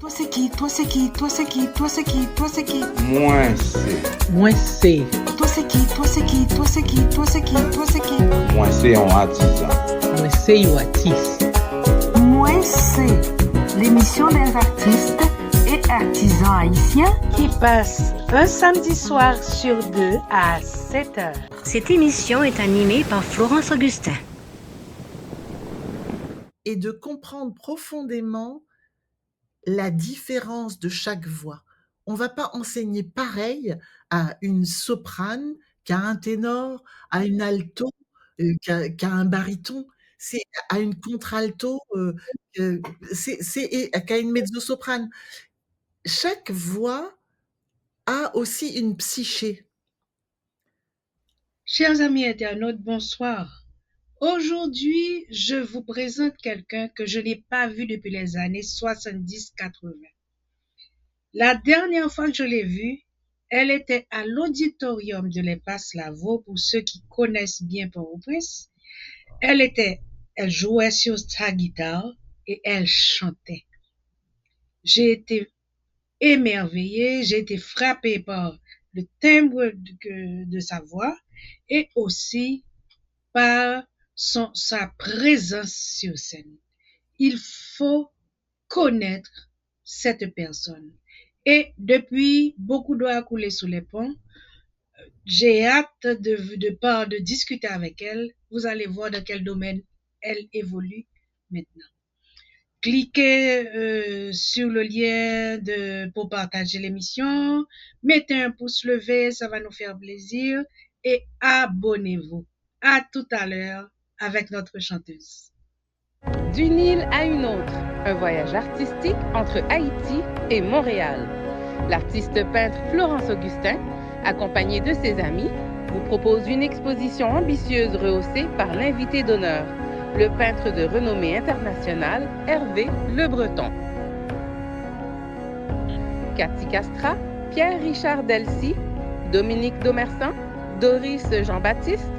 Toi c'est qui? Toi c'est qui? Toi c'est qui? Toi c'est qui? Toi c'est qui? Moi c'est. Moi c'est. Toi c'est qui? Toi c'est qui? Toi c'est qui? Toi c'est qui? Toi c'est qui? Moi c'est un artisan. Moi c'est un artiste. Moi c'est l'émission des artistes et artisans haïtiens qui passe un samedi soir sur deux à 7h. Cette émission est animée par Florence Augustin. Et de comprendre profondément la différence de chaque voix. On ne va pas enseigner pareil à une soprane qu'à un ténor, à une alto, qu'à un baryton, c'est à une contralto, et qu'à une mezzo-soprane. Chaque voix a aussi une psyché. Chers amis internautes, bonsoir. Aujourd'hui, je vous présente quelqu'un que je n'ai pas vu depuis les années 70-80. La dernière fois que je l'ai vue, elle était à l'auditorium de l'Espace-Lavaux, pour ceux qui connaissent bien Port-au-Prince. Elle jouait sur sa guitare et elle chantait. J'ai été émerveillée, j'ai été frappée par le timbre de sa voix et aussi par sa présence sur scène. Il faut connaître cette personne. Et depuis, beaucoup d'eau a coulé sous les ponts. J'ai hâte de discuter avec elle. Vous allez voir dans quel domaine elle évolue maintenant. Cliquez sur le lien pour partager l'émission. Mettez un pouce levé, ça va nous faire plaisir. Et abonnez-vous. À tout à l'heure avec notre chanteuse. D'une île à une autre, un voyage artistique entre Haïti et Montréal. L'artiste peintre Florence Augustin, accompagnée de ses amis, vous propose une exposition ambitieuse rehaussée par l'invité d'honneur, le peintre de renommée internationale Hervé Le Breton. Cathy Castra, Pierre-Richard Delcy, Dominique Domersan, Doris Jean-Baptiste,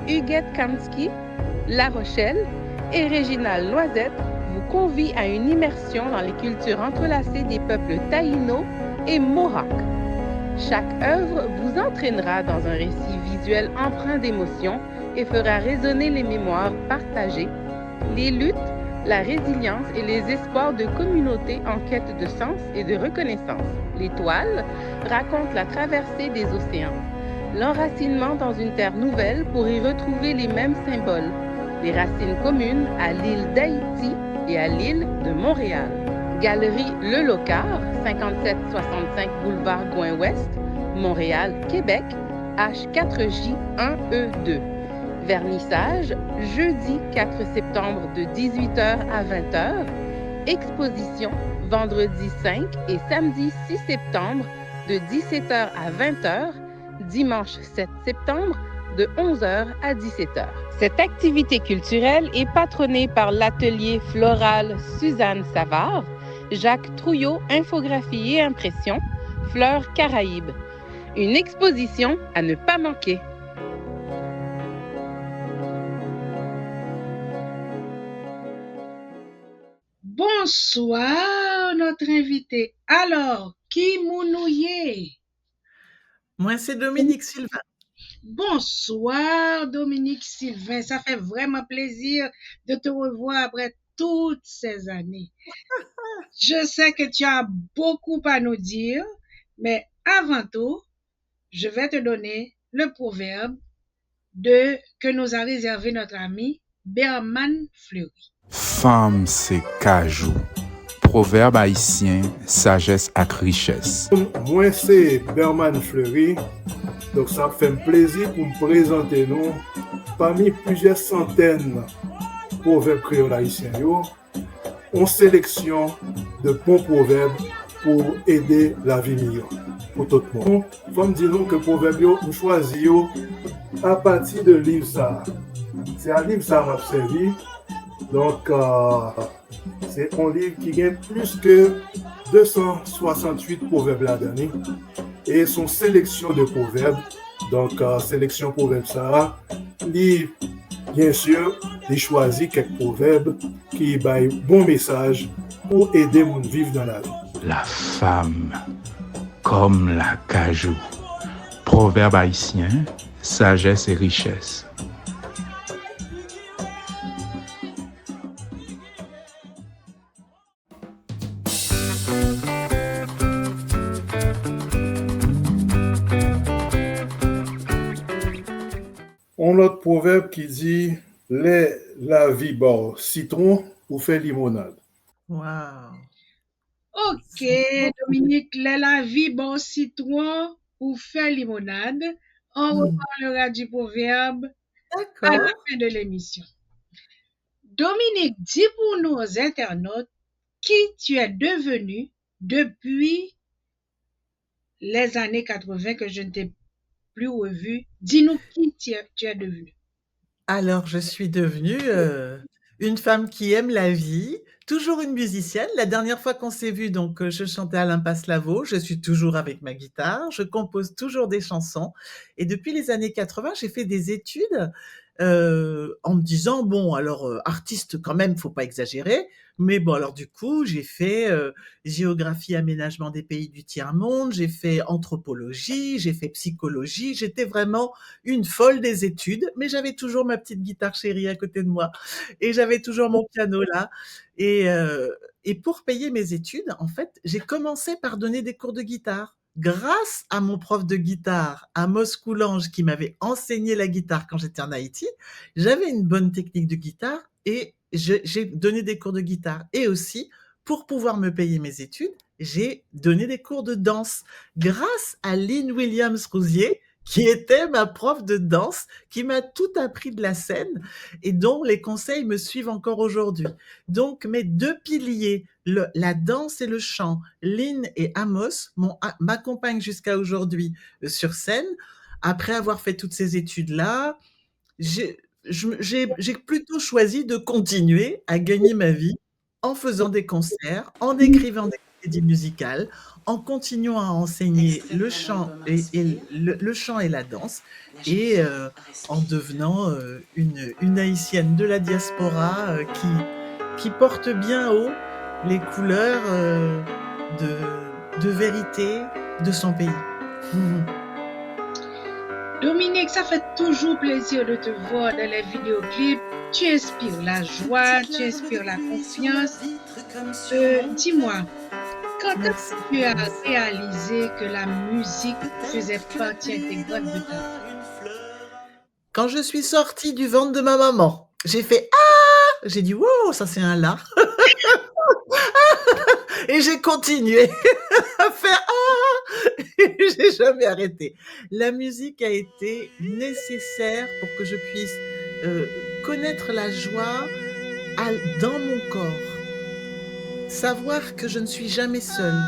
Huguette Kamsky, La Rochelle et Réginald Loisette vous convient à une immersion dans les cultures entrelacées des peuples taïno et mohawk. Chaque œuvre vous entraînera dans un récit visuel empreint d'émotion et fera résonner les mémoires partagées, les luttes, la résilience et les espoirs de communautés en quête de sens et de reconnaissance. L'Étoile raconte la traversée des océans, l'enracinement dans une terre nouvelle pour y retrouver les mêmes symboles, les racines communes à l'île d'Haïti et à l'île de Montréal. Galerie Le Locard, 5765 boulevard Gouin-Ouest, Montréal, Québec, H4J1E2. Vernissage, jeudi 4 septembre de 18h à 20h. Exposition, vendredi 5 et samedi 6 septembre de 17h à 20h. Dimanche 7 septembre de 11h à 17h. Cette activité culturelle est patronnée par l'atelier floral Suzanne Savard, Jacques Trouillot, infographie et impression, Fleurs Caraïbes. Une exposition à ne pas manquer. Bonsoir, notre invité. Alors, qui mounouye? Moi, c'est Dominique Sylvain. Bonsoir, Dominique Sylvain. Ça fait vraiment plaisir de te revoir après toutes ces années. Je sais que tu as beaucoup à nous dire, mais avant tout, je vais te donner le proverbe que nous a réservé notre ami Berman Fleury. Femme c'est cajou. Proverbe haïtien, sagesse ak richesse. Moi c'est Berman Fleury. Donc ça fait un plaisir pour me présenter nous parmi plusieurs centaines de proverbes créoles haïtiens. On sélection de bons proverbes pour aider la vie meilleure pour tout le monde. Comme disons que proverbes nous choisissons à partir de livre ça. C'est un livre ça m'a servi. Donc c'est un livre qui gagne plus que 268 proverbes là-dedans. Et son sélection de proverbes, donc sélection proverbes ça, livre bien sûr, il choisit quelques proverbes qui baillent bon message pour aider mon vivre dans la vie. La femme comme la cajou. Proverbe haïtien, sagesse et richesse. On a l'autre proverbe qui dit la vie bon citron ou fait limonade. Waouh! Ok, C'est beau. Dominique, la vie, bon citron ou fait limonade. On reparlera du proverbe à la D'accord. fin de l'émission. Dominique, dis pour nos internautes qui tu es devenu depuis les années 80 que je ne t'ai plus revu. Dis-nous qui tu es devenu. Alors, je suis devenue, une femme qui aime la vie, toujours une musicienne. La dernière fois qu'on s'est vu, donc, je chantais Alain Passlavo. Je suis toujours avec ma guitare, je compose toujours des chansons et depuis les années 80, j'ai fait des études, en me disant: «Bon alors, artiste quand même, faut pas exagérer». Mais bon, alors du coup, j'ai fait, géographie, aménagement des pays du tiers-monde, j'ai fait anthropologie, j'ai fait psychologie. J'étais vraiment une folle des études, mais j'avais toujours ma petite guitare chérie à côté de moi et j'avais toujours mon piano là et pour payer mes études, en fait, j'ai commencé par donner des cours de guitare. Grâce à mon prof de guitare, Amos Coulange, qui m'avait enseigné la guitare quand j'étais en Haïti, j'avais une bonne technique de guitare et j'ai donné des cours de guitare et aussi, pour pouvoir me payer mes études, j'ai donné des cours de danse grâce à Lynn Williams-Rouzier, qui était ma prof de danse, qui m'a tout appris de la scène et dont les conseils me suivent encore aujourd'hui. Donc mes 2 piliers, la danse et le chant, Lynn et Amos m'accompagnent jusqu'à aujourd'hui, sur scène. Après avoir fait toutes ces études-là, j'ai plutôt choisi de continuer à gagner ma vie en faisant des concerts, en écrivant des comédies musicales, en continuant à enseigner le chant le chant et la danse et en devenant, une Haïtienne de la diaspora, qui porte bien haut les couleurs, de vérité de son pays. Dominique, ça fait toujours plaisir de te voir dans les vidéoclips. Tu inspires la joie, tu inspires la confiance. Dis-moi, quand est-ce que tu as réalisé que la musique faisait partie intégrante de ta vie? Quand je suis sortie du ventre de ma maman, j'ai fait «Ah!», j'ai dit: «Wow, ça c'est un la» et j'ai continué à faire «Ah!» et j'ai jamais arrêté. La musique a été nécessaire pour que je puisse, connaître la joie dans mon corps. Savoir que je ne suis jamais seule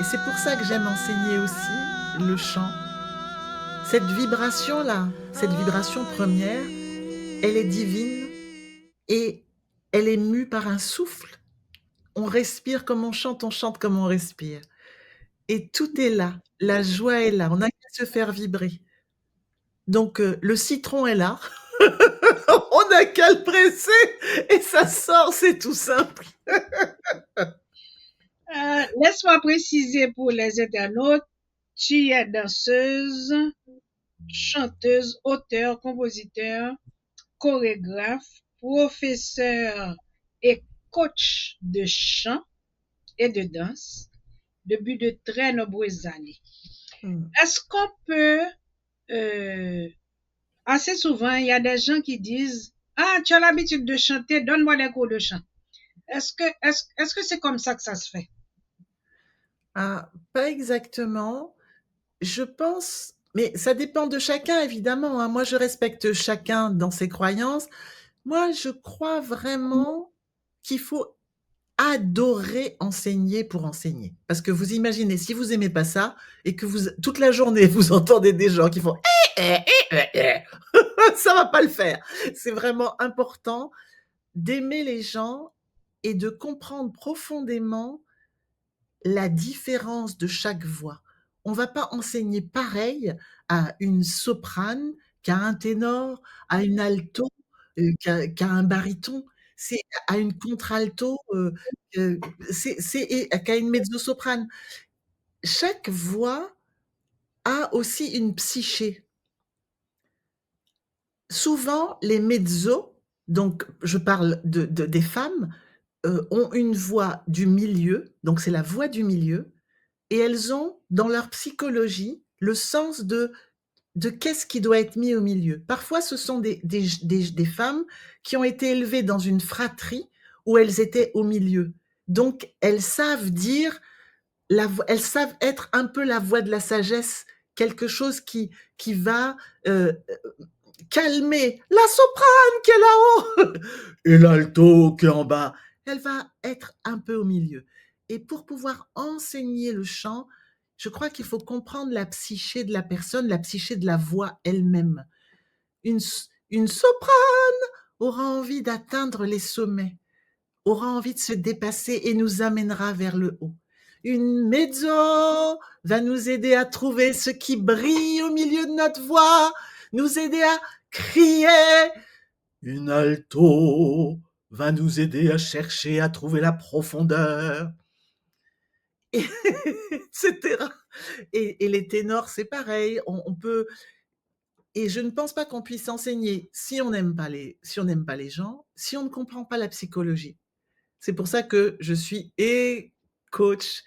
et c'est pour ça que j'aime enseigner aussi le chant. Cette vibration-là, cette vibration première, elle est divine et elle est mue par un souffle. On respire comme on chante comme on respire et tout est là, la joie est là, on n'a qu'à se faire vibrer. Donc le citron est là, on n'a qu'à le presser et ça sort, c'est tout simple. Laisse-moi préciser pour les internautes, tu es danseuse, chanteuse, auteure, compositeur, chorégraphe, professeur et coach de chant et de danse depuis de très nombreuses années. Est-ce qu'on peut, assez souvent, il y a des gens qui disent « Ah, tu as l'habitude de chanter, donne-moi des cours de chant. » Est-ce que c'est comme ça que ça se fait? Ah, pas exactement. Je pense, mais ça dépend de chacun évidemment, hein. Moi, je respecte chacun dans ses croyances. Moi, je crois vraiment qu'il faut adorer enseigner pour enseigner. Parce que vous imaginez, si vous aimez pas ça et que toute la journée, vous entendez des gens qui font ça va pas le faire. C'est vraiment important d'aimer les gens et de comprendre profondément la différence de chaque voix. On va pas enseigner pareil à une soprane qu'à un ténor, à une alto, qu'à un baryton. c'est à une contralto, et qu'à une mezzo-soprane. Chaque voix a aussi une psyché. Souvent, les mezzos, donc je parle des femmes, ont une voix du milieu, donc c'est la voix du milieu, et elles ont dans leur psychologie le sens de qu'est-ce qui doit être mis au milieu. Parfois, ce sont des femmes qui ont été élevées dans une fratrie où elles étaient au milieu. Donc, elles savent dire, elles savent être un peu la voix de la sagesse, quelque chose qui va calmer la soprane qui est là-haut et l'alto qui est en bas. Elle va être un peu au milieu. Et pour pouvoir enseigner le chant, je crois qu'il faut comprendre la psyché de la personne, la psyché de la voix elle-même. Une soprane aura envie d'atteindre les sommets, aura envie de se dépasser et nous amènera vers le haut. Une mezzo va nous aider à trouver ce qui brille au milieu de notre voix, nous aider à crier. Une alto va nous aider à chercher, à trouver la profondeur, etc. Et les ténors, c'est pareil. On peut. Et je ne pense pas qu'on puisse enseigner si on n'aime pas les gens, si on ne comprend pas la psychologie. C'est pour ça que je suis et coach,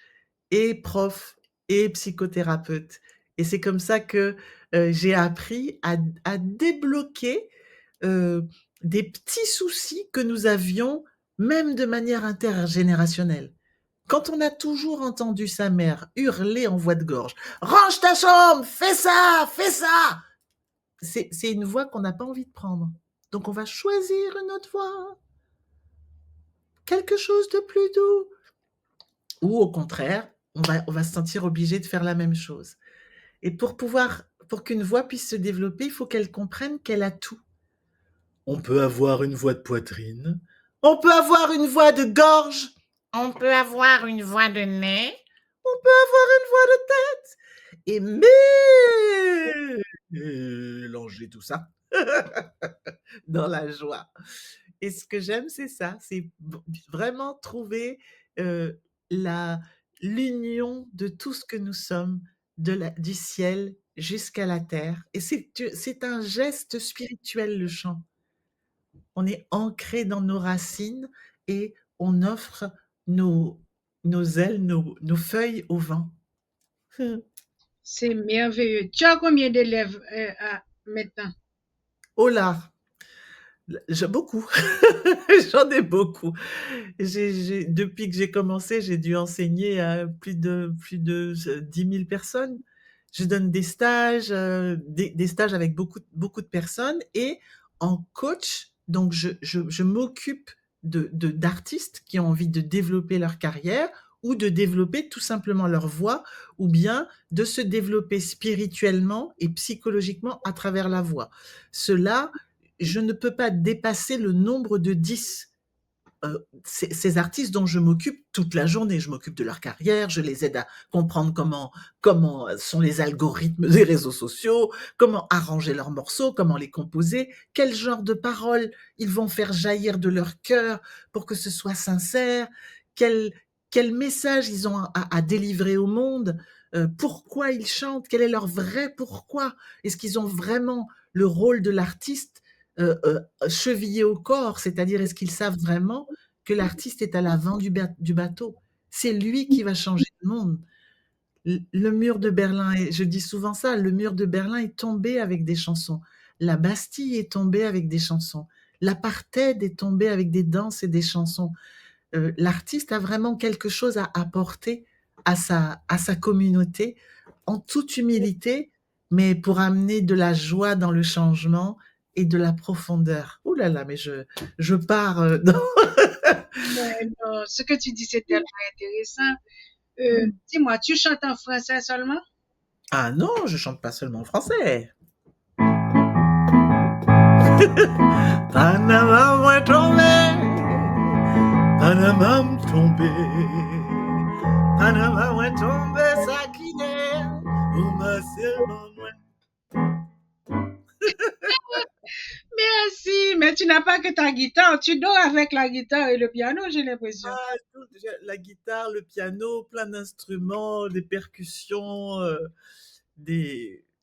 et prof, et psychothérapeute. Et c'est comme ça que j'ai appris à débloquer des petits soucis que nous avions, même de manière intergénérationnelle. Quand on a toujours entendu sa mère hurler en voix de gorge « Range ta chambre, fais ça, fais ça !» C'est une voix qu'on n'a pas envie de prendre. Donc on va choisir une autre voix. Quelque chose de plus doux. Ou au contraire, on va se sentir obligé de faire la même chose. Et pour qu'une voix puisse se développer, il faut qu'elle comprenne qu'elle a tout. On peut avoir une voix de poitrine, on peut avoir une voix de gorge, on peut avoir une voix de nez, on peut avoir une voix de tête. Et mélanger tout ça dans la joie. Et ce que j'aime, c'est ça, c'est vraiment trouver l'union de tout ce que nous sommes, du ciel jusqu'à la terre. Et c'est un geste spirituel, le chant. On est ancré dans nos racines et on offre nos ailes, nos feuilles au vent. C'est merveilleux. Tu as combien d'élèves maintenant? Oh là, beaucoup. J'en ai beaucoup. Depuis que j'ai commencé, j'ai dû enseigner à plus de 10 000 personnes. Je donne des stages, des stages avec beaucoup de personnes, et en coach, donc je m'occupe d'artistes qui ont envie de développer leur carrière ou de développer tout simplement leur voix, ou bien de se développer spirituellement et psychologiquement à travers la voix. Cela, je ne peux pas dépasser le nombre de 10. Ces artistes dont je m'occupe toute la journée, je m'occupe de leur carrière, je les aide à comprendre comment sont les algorithmes des réseaux sociaux, comment arranger leurs morceaux, comment les composer, quel genre de paroles ils vont faire jaillir de leur cœur pour que ce soit sincère, quel message ils ont à délivrer au monde, pourquoi ils chantent, quel est leur vrai pourquoi, est-ce qu'ils ont vraiment le rôle de l'artiste chevillé au corps, c'est-à-dire est-ce qu'ils savent vraiment que l'artiste est à l'avant du bateau, c'est lui qui va changer le monde. Le mur de Berlin, je dis souvent ça, le mur de Berlin est tombé avec des chansons, la Bastille est tombée avec des chansons, l'apartheid est tombé avec des danses et des chansons. L'artiste a vraiment quelque chose à apporter à sa communauté, en toute humilité, mais pour amener de la joie dans le changement et de la profondeur. Ouh là là, mais je pars dans... Non, ce que tu dis, c'est tellement intéressant. Dis-moi, tu chantes en français seulement? Ah non, je chante pas seulement en français. Panama m'a tombé, Panama m'a tombé, Panama m'a tombé, ça qui n'est, ou ma seulement moi. Mais Merci, mais tu n'as pas que ta guitare, tu dors avec la guitare et le piano, j'ai l'impression. La guitare, le piano, plein d'instruments, des percussions,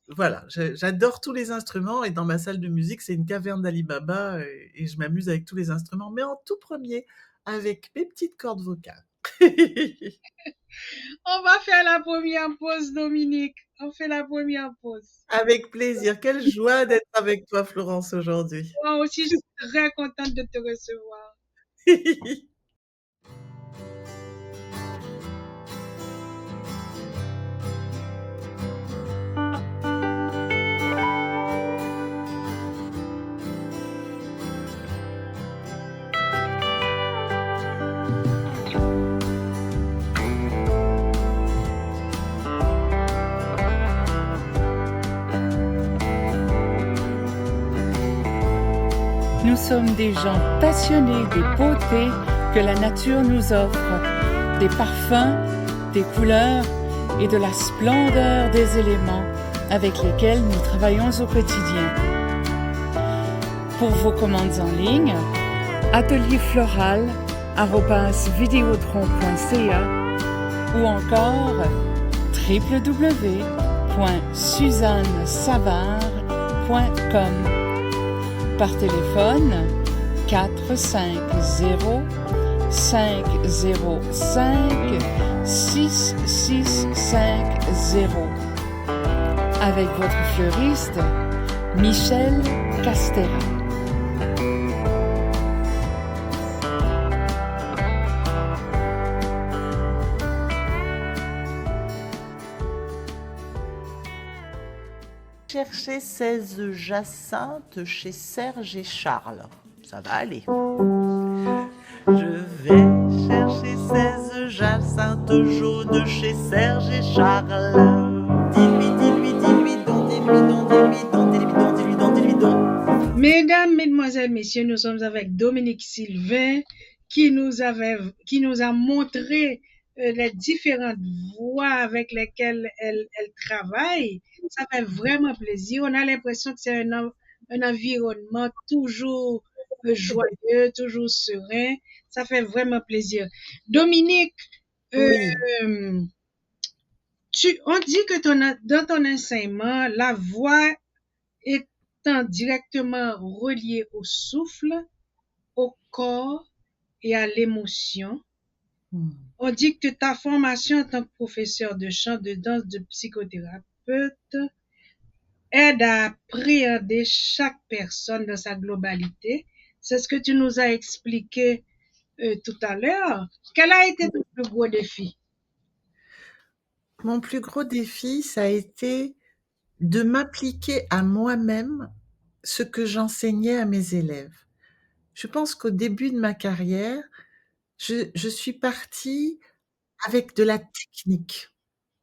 voilà, j'adore tous les instruments et dans ma salle de musique, c'est une caverne d'Ali Baba et je m'amuse avec tous les instruments, mais en tout premier, avec mes petites cordes vocales. On va faire la première pause, Dominique. On fait la première pause. Avec plaisir. Quelle joie d'être avec toi, Florence, aujourd'hui. Moi aussi, je suis très contente de te recevoir. Nous sommes des gens passionnés des beautés que la nature nous offre, des parfums, des couleurs et de la splendeur des éléments avec lesquels nous travaillons au quotidien. Pour vos commandes en ligne, atelierfloral@videotron.ca ou encore www.suzannesavard.com. Par téléphone 450 505 6650 avec votre fleuriste Michel Castera. Chercher 16 jacinthes chez Serge et Charles. Ça va aller. Je vais chercher 16 jacinthes jaunes chez Serge et Charles. Dis-lui donc, dis-lui donc, dis-lui donc, dis-lui donc, dis-lui donc, dis-lui donc. Mesdames, mesdemoiselles, messieurs, nous sommes avec Dominique Sylvain qui nous a montré les différentes voies avec lesquelles elle travaille. Ça fait vraiment plaisir. On a l'impression que c'est un environnement toujours joyeux, toujours serein. Ça fait vraiment plaisir. Dominique, Oui. on dit que dans ton enseignement, la voix étant directement reliée au souffle, au corps et à l'émotion. On dit que ta formation en tant que professeur de chant, de danse, de psychothérapeute aide à appréhender chaque personne dans sa globalité. C'est ce que tu nous as expliqué tout à l'heure. Quel a été ton plus gros défi? Mon plus gros défi, ça a été de m'appliquer à moi-même ce que j'enseignais à mes élèves. Je pense qu'au début de ma carrière, je suis partie avec de la technique.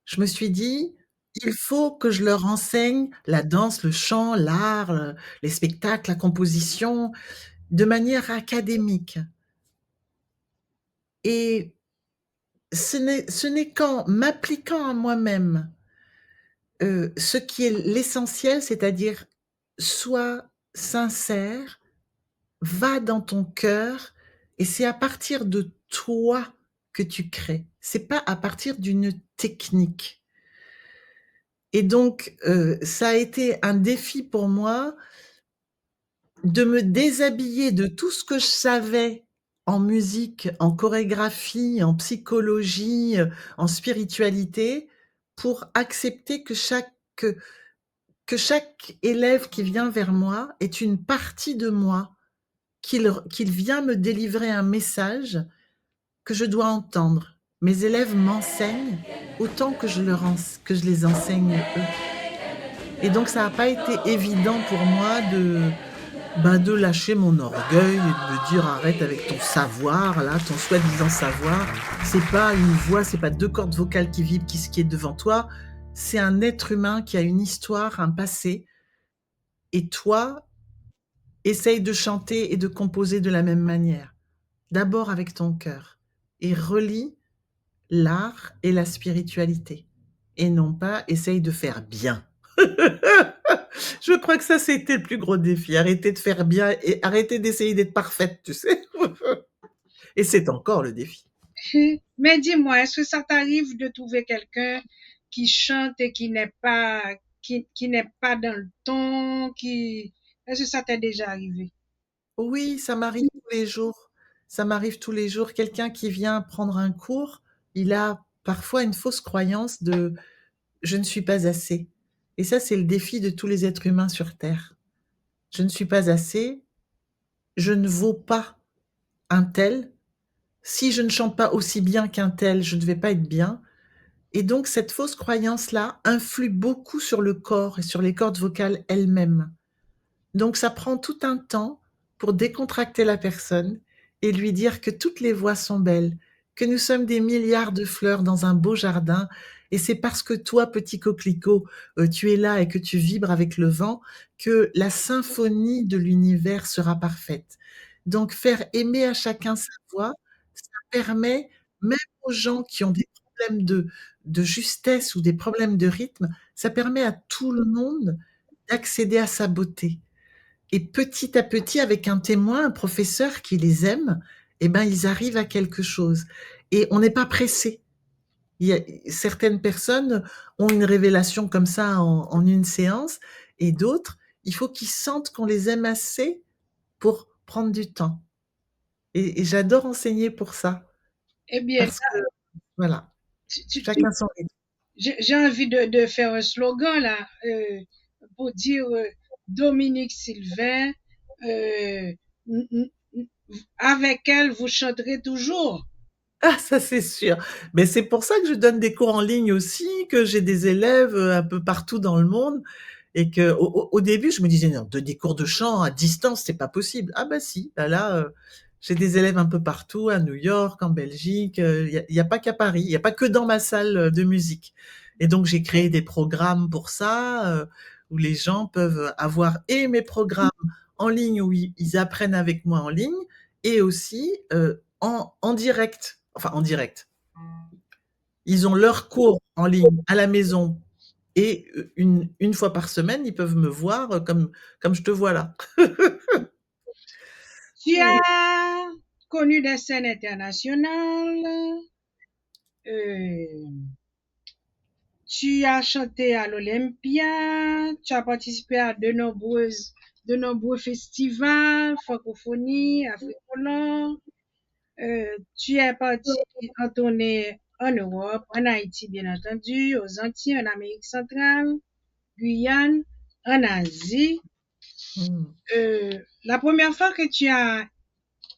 Je me suis dit: «Il faut que je leur enseigne la danse, le chant, l'art, les spectacles, la composition, de manière académique» et ce n'est qu'en m'appliquant à moi-même, ce qui est l'essentiel, c'est-à-dire sois sincère, va dans ton cœur et c'est à partir de toi que tu crées. C'est pas à partir d'une technique. Et donc, ça a été un défi pour moi de me déshabiller de tout ce que je savais en musique, en chorégraphie, en psychologie, en spiritualité, pour accepter que chaque élève qui vient vers moi est une partie de moi, qu'il vient me délivrer un message que je dois entendre. Mes élèves m'enseignent autant que je les enseigne eux. Et donc ça n'a pas été évident pour moi de lâcher mon orgueil et de me dire: «Arrête avec ton savoir là, ton soi-disant savoir. C'est pas une voix, c'est pas 2 cordes vocales qui vibrent qui est devant toi. C'est un être humain qui a une histoire, un passé. Et toi, essaye de chanter et de composer de la même manière. D'abord avec ton cœur et relie l'art et la spiritualité et non pas essaye de faire bien.» Je crois que ça, c'était le plus gros défi. Arrêter de faire bien et arrêter d'essayer d'être parfaite, tu sais. Et c'est encore le défi. Mais dis-moi, est-ce que ça t'arrive de trouver quelqu'un qui chante et qui n'est pas dans le ton, est-ce que ça t'est déjà arrivé? Oui, ça m'arrive tous les jours. Ça m'arrive tous les jours. Quelqu'un qui vient prendre un cours, il a parfois une fausse croyance de je ne suis pas assez. Et ça, c'est le défi de tous les êtres humains sur Terre. Je ne suis pas assez, je ne vaux pas un tel. Si je ne chante pas aussi bien qu'un tel, je ne vais pas être bien. Et donc, cette fausse croyance-là influe beaucoup sur le corps et sur les cordes vocales elles-mêmes. Donc, ça prend tout un temps pour décontracter la personne et lui dire que toutes les voix sont belles, que nous sommes des milliards de fleurs dans un beau jardin, et c'est parce que toi, petit coquelicot, tu es là et que tu vibres avec le vent, que la symphonie de l'univers sera parfaite. Donc, faire aimer à chacun sa voix, ça permet, même aux gens qui ont des problèmes de justesse ou des problèmes de rythme, ça permet à tout le monde d'accéder à sa beauté. Et petit à petit, avec un témoin, un professeur qui les aime, eh ben, ils arrivent à quelque chose. Et on n'est pas pressé. Certaines personnes ont une révélation comme ça en une séance, et d'autres, il faut qu'ils sentent qu'on les aime assez pour prendre du temps. Et j'adore enseigner pour ça. Eh bien, Parce que, voilà, tu- chacun son rythme. j'ai envie de faire un slogan là, pour dire Dominique Sylvain, avec elle, vous chanterez toujours. Ah, ça c'est sûr. Mais c'est pour ça que je donne des cours en ligne aussi, que j'ai des élèves un peu partout dans le monde, et que au début je me disais non, des cours de chant à distance c'est pas possible. Ah bah si, là, j'ai des élèves un peu partout, à New York, en Belgique. Il y a pas qu'à Paris, il y a pas que dans ma salle de musique. Et donc j'ai créé des programmes pour ça, où les gens peuvent avoir et mes programmes en ligne où ils apprennent avec moi en ligne, et aussi en direct. Enfin, en direct. Ils ont leurs cours en ligne à la maison, et une fois par semaine, ils peuvent me voir comme je te vois là. Tu as connu des scènes internationales, tu as chanté à l'Olympia, tu as participé à de nombreux festivals, francophonie, Afrique, tu es parti en tournée en Europe, en Haïti bien entendu, aux Antilles, en Amérique centrale, Guyane, en Asie. La première fois que tu as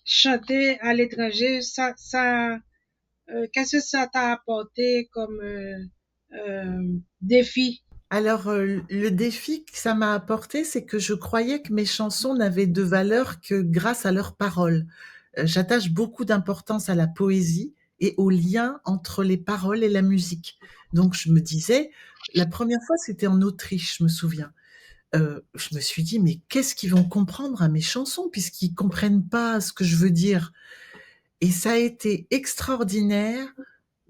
chanté à l'étranger, qu'est-ce que ça t'a apporté comme défi? Alors, le défi que ça m'a apporté, c'est que je croyais que mes chansons n'avaient de valeur que grâce à leurs paroles. J'attache beaucoup d'importance à la poésie et au lien entre les paroles et la musique. Donc je me disais, la première fois, c'était en Autriche, je me souviens. Je me suis dit: «Mais qu'est-ce qu'ils vont comprendre à mes chansons puisqu'ils comprennent pas ce que je veux dire?» Et ça a été extraordinaire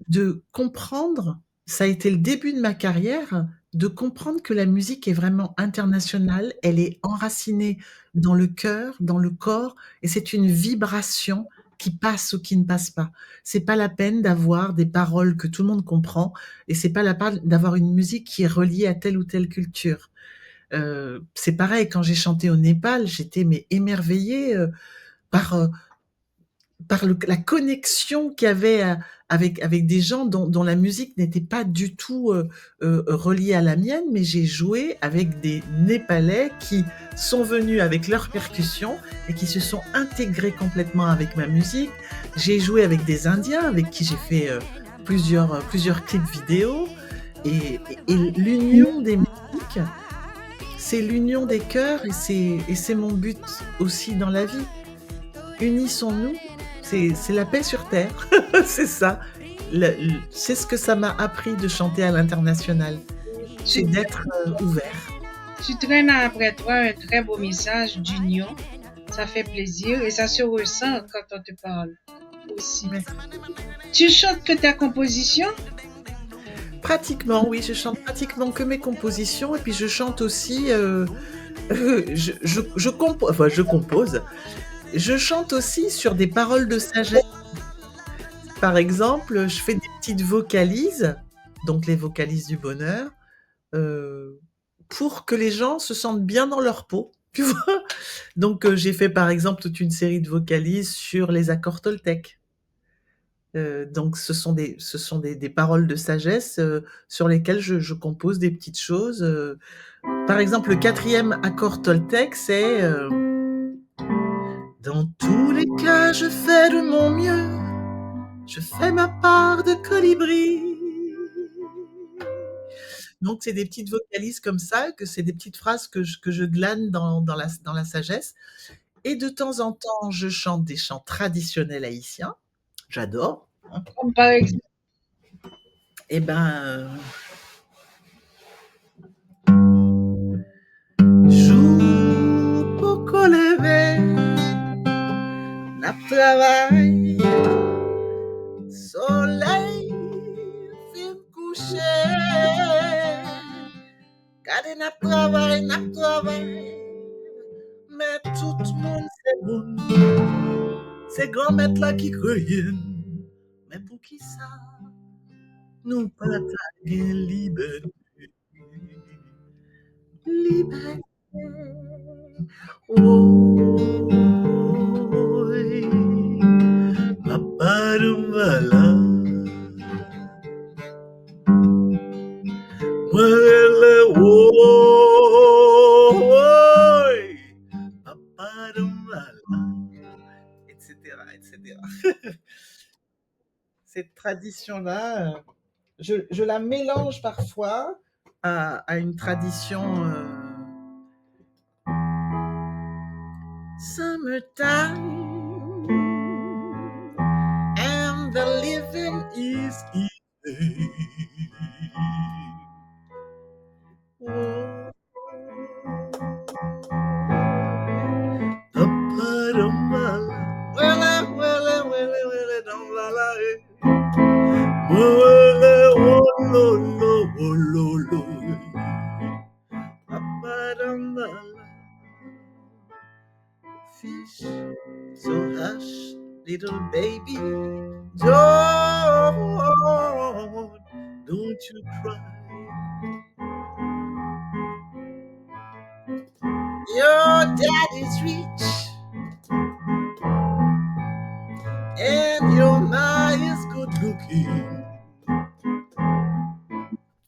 de comprendre, ça a été le début de ma carrière, de comprendre que la musique est vraiment internationale, elle est enracinée dans le cœur, dans le corps, et c'est une vibration qui passe ou qui ne passe pas. C'est pas la peine d'avoir des paroles que tout le monde comprend, et c'est pas la peine d'avoir une musique qui est reliée à telle ou telle culture. C'est pareil, quand j'ai chanté au Népal, j'étais émerveillée par la connexion qu'il y avait avec des gens dont la musique n'était pas du tout reliée à la mienne, mais j'ai joué avec des Népalais qui sont venus avec leurs percussions et qui se sont intégrés complètement avec ma musique. J'ai joué avec des Indiens avec qui j'ai fait plusieurs clips vidéo, et l'union des musiques, c'est l'union des cœurs, et c'est mon but aussi dans la vie. Unissons-nous, c'est la paix sur terre. C'est ça. C'est ce que ça m'a appris de chanter à l'international. C'est d'être ouvert. Tu traînes après toi un très beau message d'union. Ça fait plaisir et ça se ressent quand on te parle aussi. Merci. Tu chantes que ta composition? Pratiquement, oui, je chante pratiquement que mes compositions et puis je chante aussi, je compose. Je chante aussi sur des paroles de sagesse. Par exemple, je fais des petites vocalises, donc les vocalises du bonheur, pour que les gens se sentent bien dans leur peau, tu vois? Donc, j'ai fait par exemple toute une série de vocalises sur les accords toltèques. Donc ce sont des paroles de sagesse, sur lesquelles je compose des petites choses, par exemple, le 4e accord toltèque, c'est, dans tous les cas, je fais de mon mieux, je fais ma part de colibri. Donc c'est des petites vocalises comme ça, que c'est des petites phrases que je glane dans la sagesse et de temps en temps, je chante des chants traditionnels haïtiens. J'adore, hein. Comme par exemple, Et ben, jour pour lever, nap travail, soleil fin coucher, gade nap travail, mais tout le monde c'est bon, c'est grand-mère là qui croyait, mais pour qui ça, nous pas ta liberté. Liberté. Oh, Papa Dumbala. Papa Dumbala. Etc., etc. Cette tradition-là, je la mélange parfois à une tradition summertime and the living is easy. Oh, Papadumbala. Well, dumbala, eh. Papadumbala. Fish, so hush, little baby, don't you cry. Your daddy's rich, and your ma is good looking,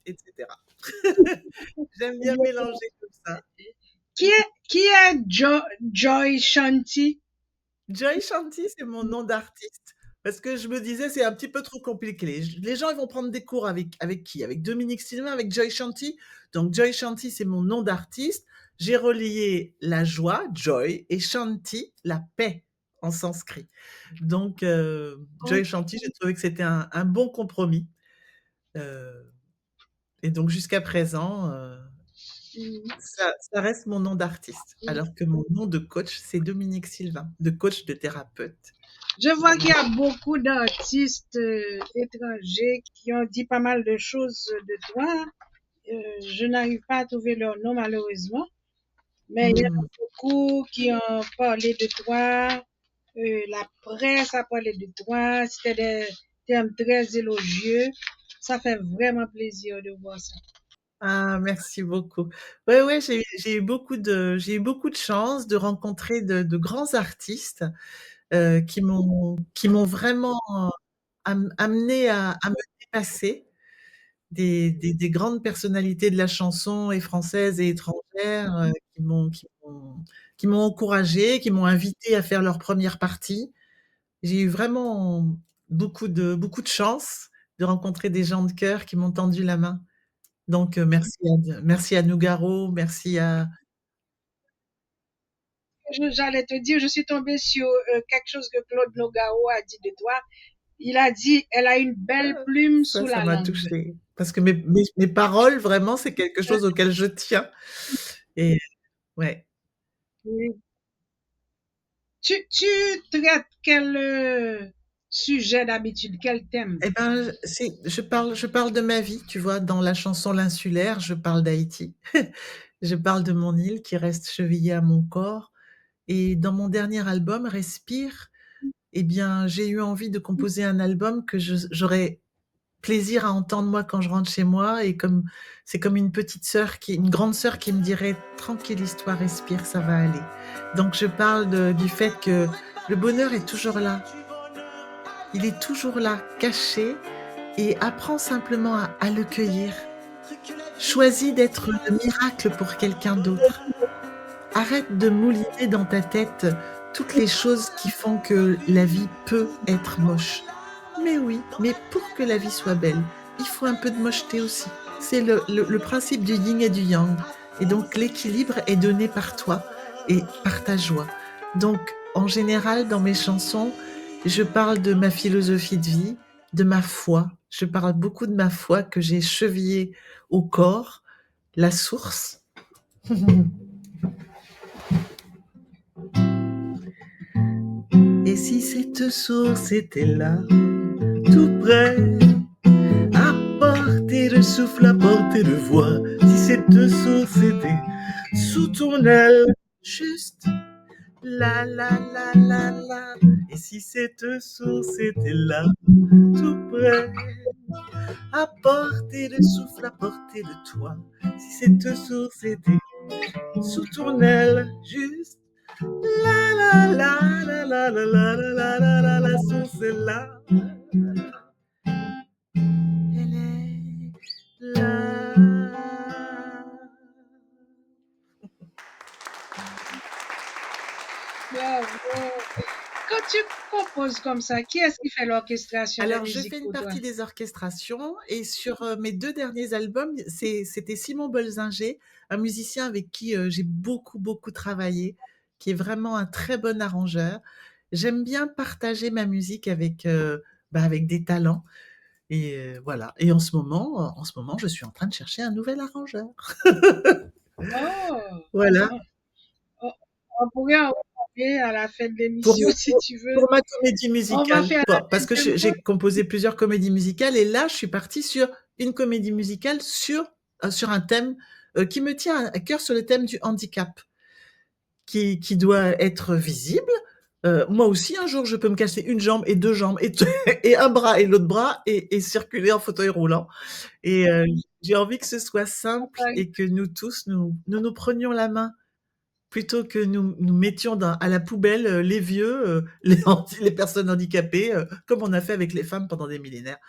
etc. J'aime bien mélanger comme ça. qui est Joy Shanti? Joy Shanti, c'est mon nom d'artiste. Parce que je me disais, c'est un petit peu trop compliqué. Les gens, ils vont prendre des cours avec qui? Avec Dominique Sylvain, avec Joy Shanti. Donc, Joy Shanti, c'est mon nom d'artiste. J'ai relié la joie, joy, et Shanti, la paix, en sanskrit. Donc, Joy Shanti, j'ai trouvé que c'était un bon compromis. Et donc, jusqu'à présent, ça reste mon nom d'artiste. Alors que mon nom de coach, c'est Dominique Sylvain, de coach de thérapeute. Je vois qu'il y a beaucoup d'artistes étrangers qui ont dit pas mal de choses de toi. Je n'arrive pas à trouver leur nom malheureusement, mais il y en a beaucoup qui ont parlé de toi. La presse a parlé de toi. C'était des termes très élogieux. Ça fait vraiment plaisir de voir ça. Ah, merci beaucoup. Ouais, j'ai eu beaucoup de chance de rencontrer de grands artistes qui m'ont vraiment amené à me dépasser. Des grandes personnalités de la chanson et françaises et étrangères qui m'ont encouragée, qui m'ont invitée à faire leur première partie. J'ai eu vraiment beaucoup de chance de rencontrer des gens de cœur qui m'ont tendu la main. Donc, merci à Nougaro, merci à... J'allais te dire, je suis tombée sur quelque chose que Claude Nogaro a dit de toi. Il a dit, elle a une belle plume sous la Ça m'a langue. touchée. Parce que mes paroles, vraiment, c'est quelque chose auquel je tiens. Et ouais. Oui. Tu traites quel sujet d'habitude? Quel thème? Eh ben, je parle de ma vie, tu vois, dans la chanson L'Insulaire, je parle d'Haïti. Je parle de mon île qui reste chevillée à mon corps. Et dans mon dernier album, Respire, eh bien, j'ai eu envie de composer un album que j'aurais plaisir à entendre moi quand je rentre chez moi, et c'est comme une grande sœur qui me dirait tranquille, histoire, respire, ça va aller. Donc je parle du fait que le bonheur est toujours là. Il est toujours là, caché, et apprends simplement à le cueillir. Choisis d'être le miracle pour quelqu'un d'autre. Arrête de mouliner dans ta tête toutes les choses qui font que la vie peut être moche. Mais oui, mais pour que la vie soit belle, il faut un peu de mocheté aussi. C'est le principe du yin et du yang. Et donc l'équilibre est donné par toi et par ta joie. Donc en général, dans mes chansons, je parle de ma philosophie de vie, de ma foi. Je parle beaucoup de ma foi que j'ai chevillée au corps, la source. Et si cette source était là, tout près, à portée de souffle, à portée de voix, si cette source était sous ton aile, juste la la la la la. Et si cette source était là, tout près, à portée de souffle, à portée de toi, si cette source était sous ton aile, juste la la la la la la la la la la, la source est là. Elle est là. Bravo. Quand tu composes comme ça, qui est-ce qui fait l'orchestration de la Alors, je musique fais une pour toi? partie des orchestrations, et sur mes 2 derniers albums, c'était Simon Bolzinger, un musicien avec qui j'ai beaucoup, beaucoup travaillé, qui est vraiment un très bon arrangeur. J'aime bien partager ma musique avec des talents, et voilà. Et en ce moment, je suis en train de chercher un nouvel arrangeur. Oh, Voilà. on pourrait en reparler à la fin de Pour l'émission si tu veux. ma comédie On va musicale, faire la parce que deuxième j'ai pause. composé plusieurs comédies musicales, et là, je suis partie sur une comédie musicale sur un thème qui me tient à cœur, sur le thème du handicap, qui doit être visible. Moi aussi, un jour, je peux me casser une jambe et 2 jambes et un bras et l'autre bras, et circuler en fauteuil roulant. Et j'ai envie que ce soit simple, et que nous tous, nous prenions la main, plutôt que nous mettions à la poubelle les vieux, les personnes handicapées, comme on a fait avec les femmes pendant des millénaires.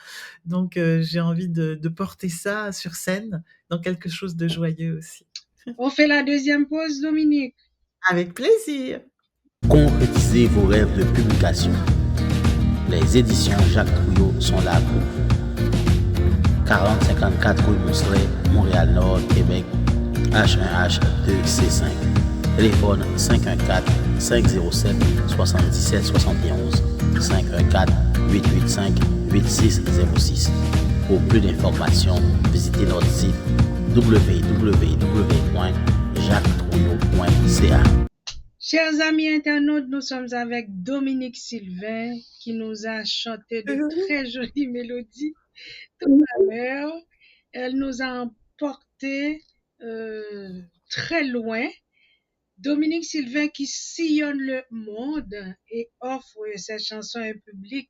Donc j'ai envie de porter ça sur scène, dans quelque chose de joyeux aussi. On fait la deuxième pause, Dominique. Avec plaisir. Concrétisez vos rêves de publication. Les éditions Jacques Trouillot sont là pour vous. 4054 rue Mousselet, Montréal-Nord, Québec, H1H2C5. Téléphone 514-507-7771. 514-885-8606. Pour plus d'informations, visitez notre site www.jacquestrouillot.ca. Chers amis internautes, nous sommes avec Dominique Sylvain qui nous a chanté de très jolies mélodies tout à l'heure. Elle nous a emporté très loin. Dominique Sylvain qui sillonne le monde et offre ses chansons à un public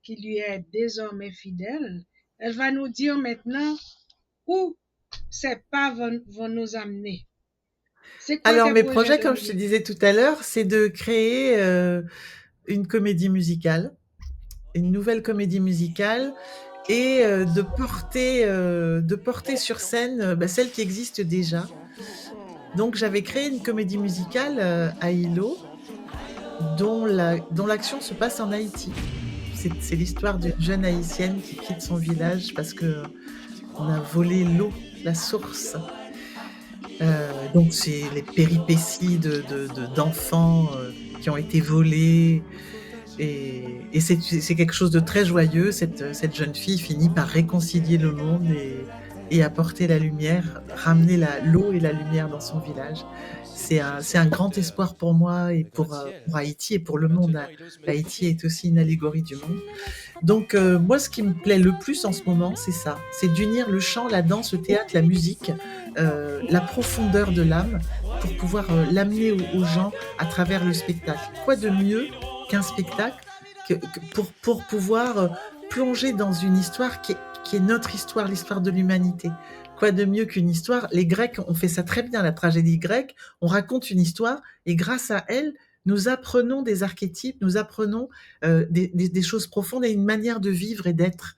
qui lui est désormais fidèle. Elle va nous dire maintenant où ses pas vont nous amener. Alors, mes projets, comme je te disais tout à l'heure, c'est de créer une comédie musicale, une nouvelle comédie musicale, et de porter sur scène celle qui existe déjà. Donc, j'avais créé une comédie musicale à Hilo, dont l'action se passe en Haïti. C'est l'histoire d'une jeune Haïtienne qui quitte son village parce qu'on a volé l'eau, la source. Donc c'est les péripéties d'enfants qui ont été volés, et c'est quelque chose de très joyeux. Cette jeune fille finit par réconcilier le monde et apporter la lumière, ramener l'eau et la lumière dans son village. C'est un grand espoir pour moi et pour Haïti et pour le monde. Haïti est aussi une allégorie du monde. Donc moi, ce qui me plaît le plus en ce moment, c'est ça. C'est d'unir le chant, la danse, le théâtre, la musique, la profondeur de l'âme pour pouvoir l'amener aux gens à travers le spectacle. Quoi de mieux qu'un spectacle pour pouvoir plonger dans une histoire qui est notre histoire, l'histoire de l'humanité. Quoi de mieux qu'une histoire? Les Grecs ont fait ça très bien, la tragédie grecque. On raconte une histoire et grâce à elle, nous apprenons des archétypes, nous apprenons des choses profondes et une manière de vivre et d'être.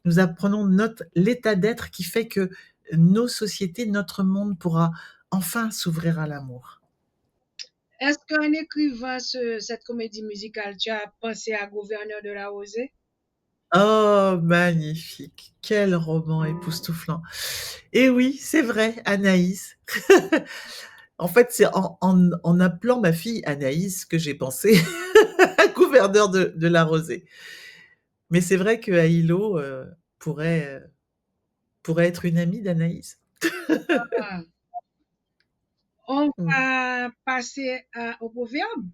Nous apprenons l'état d'être qui fait que nos sociétés, notre monde pourra enfin s'ouvrir à l'amour. Est-ce qu'en écrivant cette comédie musicale, tu as pensé à Gouverneur de la Rosée? Oh, magnifique! Quel roman époustouflant! Et oui, c'est vrai, Anaïs. En fait, c'est en appelant ma fille Anaïs que j'ai pensé à Gouverneur de la Rosée. Mais c'est vrai que Aïlo pourrait être une amie d'Anaïs. Ah. On va passer au proverbe.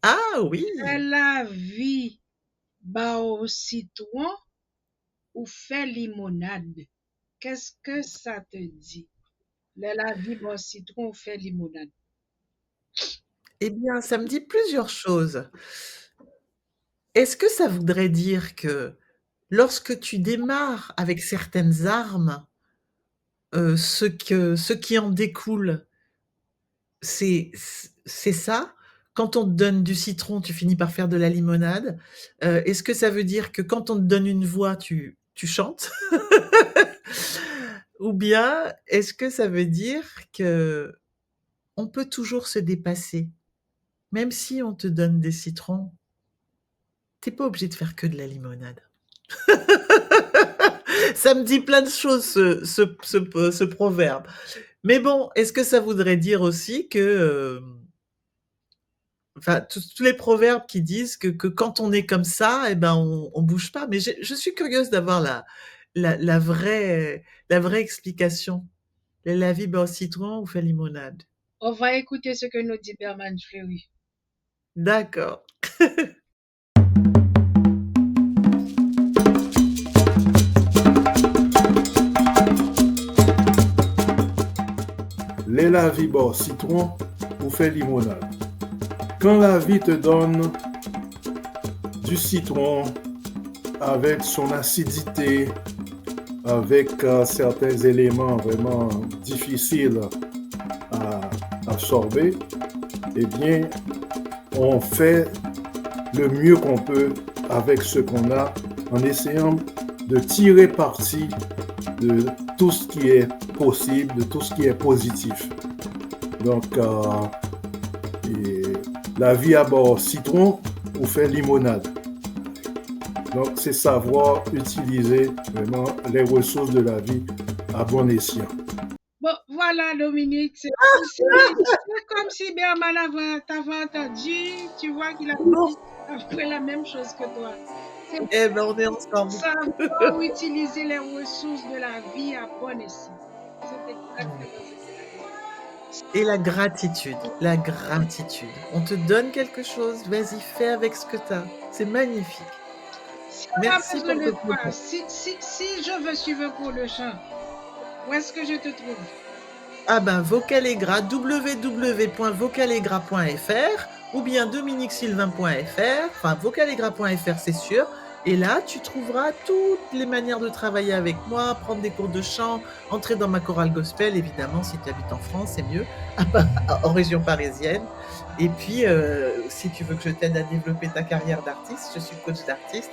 Ah oui! La vie ba au citron ou fait limonade. Qu'est-ce que ça te dit? La vie ba au citron ou fait limonade. Eh bien, ça me dit plusieurs choses. Est-ce que ça voudrait dire que lorsque tu démarres avec certaines armes, ce qui en découle, c'est ça? Quand on te donne du citron, tu finis par faire de la limonade. Est-ce que ça veut dire que quand on te donne une voix, tu chantes? Ou bien, est-ce que ça veut dire qu'on peut toujours se dépasser? Même si on te donne des citrons, t'es pas obligé de faire que de la limonade. Ça me dit plein de choses, ce proverbe. Mais bon, est-ce que ça voudrait dire aussi que... Enfin, tous les proverbes qui disent que quand on est comme ça, eh ben on bouge pas. Mais je suis curieuse d'avoir la vraie explication. La vie au citron ou fait limonade? On va écouter ce que nous dit Berman Fleury. D'accord. La vie au citron ou fait limonade. Quand la vie te donne du citron avec son acidité, avec certains éléments vraiment difficiles à absorber, eh bien, on fait le mieux qu'on peut avec ce qu'on a en essayant de tirer parti de tout ce qui est possible, de tout ce qui est positif. Donc, la vie à bord citron ou fait limonade. Donc, c'est savoir utiliser vraiment les ressources de la vie à bon escient. Bon, voilà, Dominique. C'est comme si Berman t'avait entendu. Tu vois qu'il a dit après la même chose que toi. Eh ben, on est ensemble. Savoir utiliser les ressources de la vie à bon escient. C'est exactement ça. Et la gratitude. On te donne quelque chose, vas-y, fais avec ce que tu as. C'est magnifique. Merci pour le coup. Si je veux suivre pour le chant, où est-ce que je te trouve? Ah ben, Vocalegra, www.vocalegra.fr ou bien dominiquesylvain.fr, enfin vocalegra.fr c'est sûr. Et là, tu trouveras toutes les manières de travailler avec moi, prendre des cours de chant, entrer dans ma chorale gospel, évidemment, si tu habites en France, c'est mieux, en région parisienne. Et puis, si tu veux que je t'aide à développer ta carrière d'artiste, je suis coach d'artiste.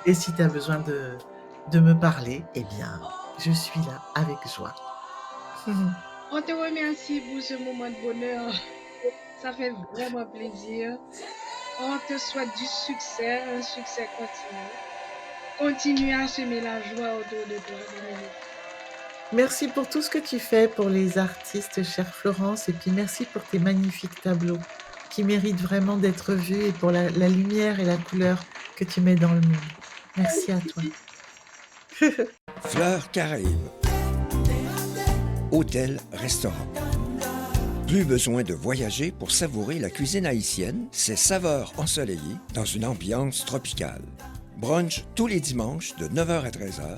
Et si tu as besoin de me parler, eh bien, je suis là avec joie. On te remercie pour ce moment de bonheur. Ça fait vraiment plaisir. On te souhaite du succès, un succès continu. Continue à semer la joie autour de toi, Dominique. Merci pour tout ce que tu fais pour les artistes, chère Florence, et puis merci pour tes magnifiques tableaux qui méritent vraiment d'être vus et pour la lumière et la couleur que tu mets dans le monde. Merci à toi. Fleurs Caraïbes. hôtel-restaurant. Plus besoin de voyager pour savourer la cuisine haïtienne, ses saveurs ensoleillées dans une ambiance tropicale. Brunch tous les dimanches de 9h à 13h.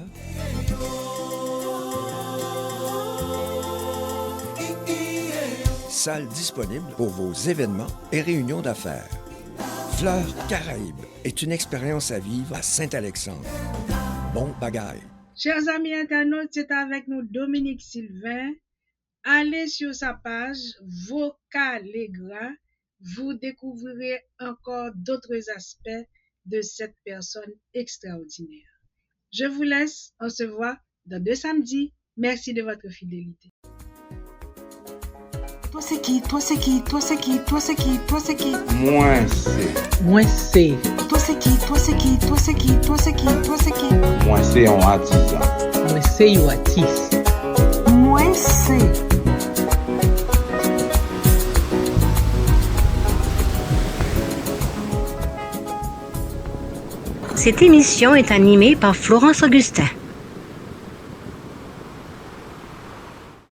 Salle disponible pour vos événements et réunions d'affaires. Fleurs Caraïbes est une expérience à vivre à Saint-Alexandre. Bon bagaille. Chers amis internautes, c'est avec nous Dominique Sylvain. Allez sur sa page Vocalegra, vous découvrirez encore d'autres aspects de cette personne extraordinaire. Je vous laisse, on se voit dans 2 samedis. Merci de votre fidélité. Toi c'est qui? Toi c'est qui? Toi c'est qui? Toi c'est qui? Toi c'est qui? Moi c'est. Moi c'est. Toi c'est qui? Toi c'est qui? Toi c'est qui? Toi c'est qui? Toi c'est qui? Moi c'est un artisan. Moi c'est un artiste. Moi c'est. Cette émission est animée par Florence Augustin.